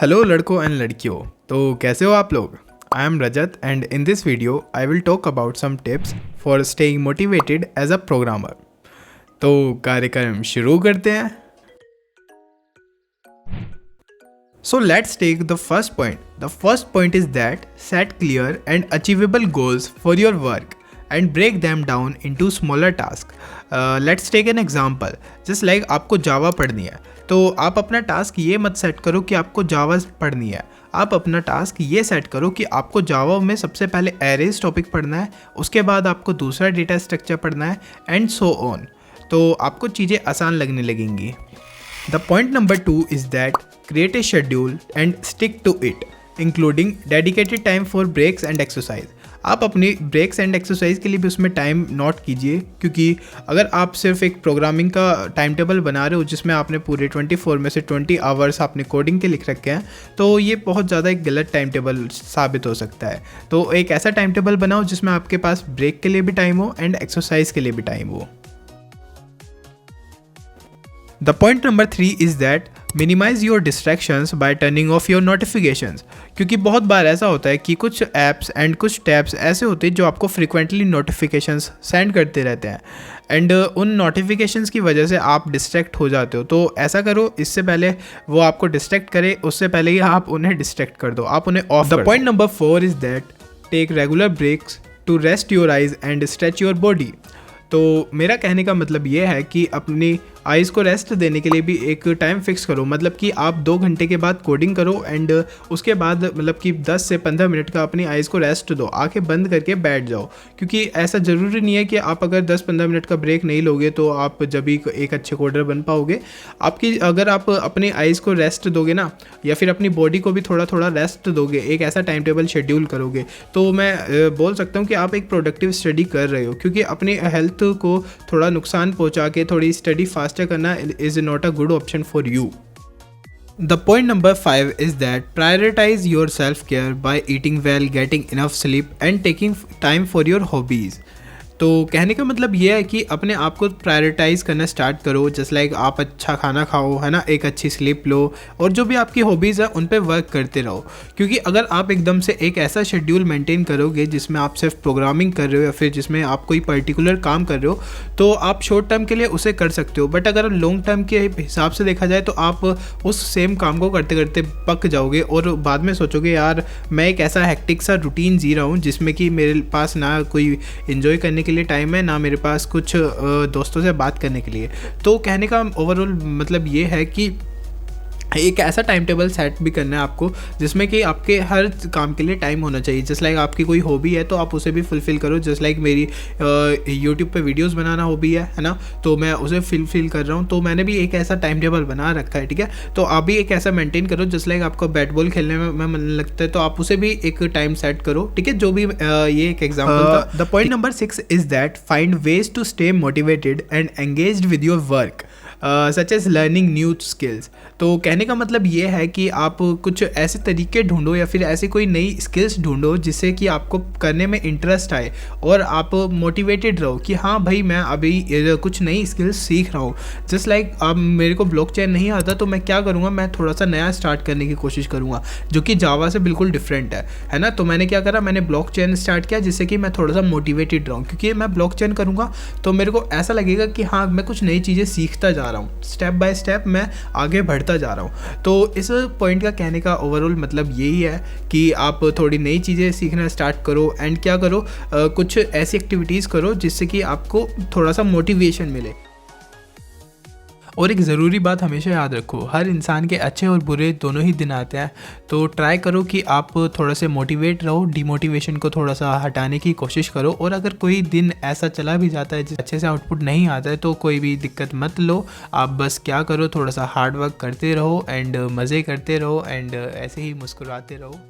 Hello लड़कों and लड़कियों, तो कैसे हो आप लोग। I am Rajat and in this video I will talk about some tips for staying motivated as a programmer. तो कार्यक्रम शुरू करते हैं। So let's take the first point. The first point is that set clear and achievable goals for your work and break them down into smaller tasks. Let's take an example. Just like आपको जावा पढ़नी है, तो आप अपना task ये मत set करो कि आपको जावा पढ़नी है। आप अपना टास्क ये सेट करो कि आपको जावा में सबसे पहले एरेज टॉपिक पढ़ना है, उसके बाद आपको दूसरा डेटा स्ट्रक्चर पढ़ना है एंड सो ऑन। तो आपको चीज़ें आसान लगने लगेंगी। The point number 2 is that create a schedule and stick to it, including dedicated time for breaks and exercise. आप अपनी ब्रेक्स एंड एक्सरसाइज के लिए भी उसमें टाइम नोट कीजिए, क्योंकि अगर आप सिर्फ एक प्रोग्रामिंग का टाइम टेबल बना रहे हो जिसमें आपने पूरे 24 में से 20 आवर्स आपने कोडिंग के लिख रखे हैं, तो ये बहुत ज़्यादा एक गलत टाइम टेबल साबित हो सकता है। तो एक ऐसा टाइम टेबल बनाओ जिसमें आपके पास ब्रेक के लिए भी टाइम हो एंड एक्सरसाइज के लिए भी टाइम हो। The point number 3 is that minimize your distractions by turning off your notifications. क्योंकि बहुत बार ऐसा होता है कि कुछ ऐप्स एंड कुछ टैब्स ऐसे होते हैं जो आपको फ्रिक्वेंटली नोटिफिकेशंस सेंड करते रहते हैं एंड उन नोटिफिकेशंस की वजह से आप डिस्ट्रैक्ट हो जाते हो। तो ऐसा करो, इससे पहले वो आपको डिस्ट्रैक्ट करे उससे पहले ही आप उन्हें डिस्ट्रैक्ट कर दो, आप उन्हें ऑफ कर दो। The point number 4 is that take regular breaks to rest your eyes and stretch your body. तो मेरा कहने का मतलब ये है कि अपनी आइज़ को रेस्ट देने के लिए भी एक टाइम फिक्स करो। मतलब कि आप 2 घंटे के बाद कोडिंग करो एंड उसके बाद मतलब कि 10 से 15 मिनट का अपनी आइज़ को रेस्ट दो, आंखें बंद करके बैठ जाओ। क्योंकि ऐसा ज़रूरी नहीं है कि आप अगर 10-15 मिनट का ब्रेक नहीं लोगे तो आप जब भी एक अच्छे कोडर बन पाओगे। आपकी अगर आप अपनी आइज़ को रेस्ट दोगे ना, या फिर अपनी बॉडी को भी थोड़ा थोड़ा रेस्ट दोगे, एक ऐसा टाइम टेबल शेड्यूल करोगे, तो मैं बोल सकता हूँ कि आप एक प्रोडक्टिव स्टडी कर रहे हो। क्योंकि अपनी हेल्थ को थोड़ा नुकसान पहुँचा के थोड़ी स्टडी फास्ट करना is not a good option for you. The point number 5 is that prioritize your self-care by eating well, getting enough sleep and taking time for your hobbies. तो कहने का मतलब ये है कि अपने आप को प्रायोरिटाइज़ करना स्टार्ट करो। जस्ट लाइक आप अच्छा खाना खाओ, है ना, एक अच्छी स्लीप लो और जो भी आपकी हॉबीज़ है उन पे वर्क करते रहो। क्योंकि अगर आप एकदम से एक ऐसा शेड्यूल मेंटेन करोगे जिसमें आप सिर्फ प्रोग्रामिंग कर रहे हो या फिर जिसमें आप कोई पर्टिकुलर काम कर रहे हो, तो आप शॉर्ट टर्म के लिए उसे कर सकते हो, बट अगर लॉन्ग टर्म के हिसाब से देखा जाए तो आप उस सेम काम को करते करते पक जाओगे और बाद में सोचोगे यार मैं एक ऐसा हेक्टिक सा रूटीन जी रहा हूँ जिसमें कि मेरे पास ना कोई इन्जॉय करने के लिए टाइम है, ना मेरे पास कुछ दोस्तों से बात करने के लिए। तो कहने का ओवरऑल मतलब ये है कि एक ऐसा टाइम टेबल सेट भी करना है आपको जिसमें कि आपके हर काम के लिए टाइम होना चाहिए। जस्ट लाइक आपकी कोई हॉबी है तो आप उसे भी फुलफ़िल करो। जस्ट लाइक मेरी यूट्यूब पे वीडियोस बनाना हॉबी है ना, तो मैं उसे फुलफ़िल कर रहा हूँ, तो मैंने भी एक ऐसा टाइम टेबल बना रखा है, ठीक है। तो आप भी एक ऐसा मेंटेन करो। जस्ट लाइक आपको बैट बॉल खेलने में मन लगता है तो आप उसे भी एक टाइम सेट करो, ठीक है। जो भी ये एक एग्जाम्पल था। The point number 6 is that find ways to stay motivated and engaged with your work such as learning new skills. तो कहने का मतलब ये है कि आप कुछ ऐसे तरीके ढूंढो या फिर ऐसी कोई नई स्किल्स ढूंढो जिससे कि आपको करने में इंटरेस्ट आए और आप मोटिवेटेड रहो कि हाँ भाई मैं अभी कुछ नई स्किल्स सीख रहा हूँ। जस्ट लाइक अब मेरे को ब्लॉकचेन नहीं आता तो मैं क्या करूँगा, मैं थोड़ा सा नया स्टार्ट करने की कोशिश करूँगा जो कि जावा से बिल्कुल डिफरेंट है ना। तो मैंने क्या करा, मैंने ब्लॉकचेन स्टार्ट किया जिससे कि मैं थोड़ा सा मोटिवेटेड रहूँ, क्योंकि मैं ब्लॉकचेन करूँगा तो मेरे को ऐसा लगेगा कि हाँ मैं कुछ नई चीज़ें सीखता जा रहा हूँ, स्टेप बाय स्टेप मैं आगे बढ़ता जा रहा हूँ। तो इस पॉइंट का कहने का ओवरऑल मतलब यही है कि आप थोड़ी नई चीज़ें सीखना स्टार्ट करो एंड क्या करो, कुछ ऐसी एक्टिविटीज़ करो जिससे कि आपको थोड़ा सा मोटिवेशन मिले। और एक ज़रूरी बात हमेशा याद रखो, हर इंसान के अच्छे और बुरे दोनों ही दिन आते हैं। तो ट्राई करो कि आप थोड़ा से मोटिवेट रहो, डिमोटिवेशन को थोड़ा सा हटाने की कोशिश करो। और अगर कोई दिन ऐसा चला भी जाता है जिस अच्छे से आउटपुट नहीं आता है तो कोई भी दिक्कत मत लो। आप बस क्या करो, थोड़ा सा हार्ड वर्क करते रहो एंड मज़े करते रहो एंड ऐसे ही मुस्कुराते रहो।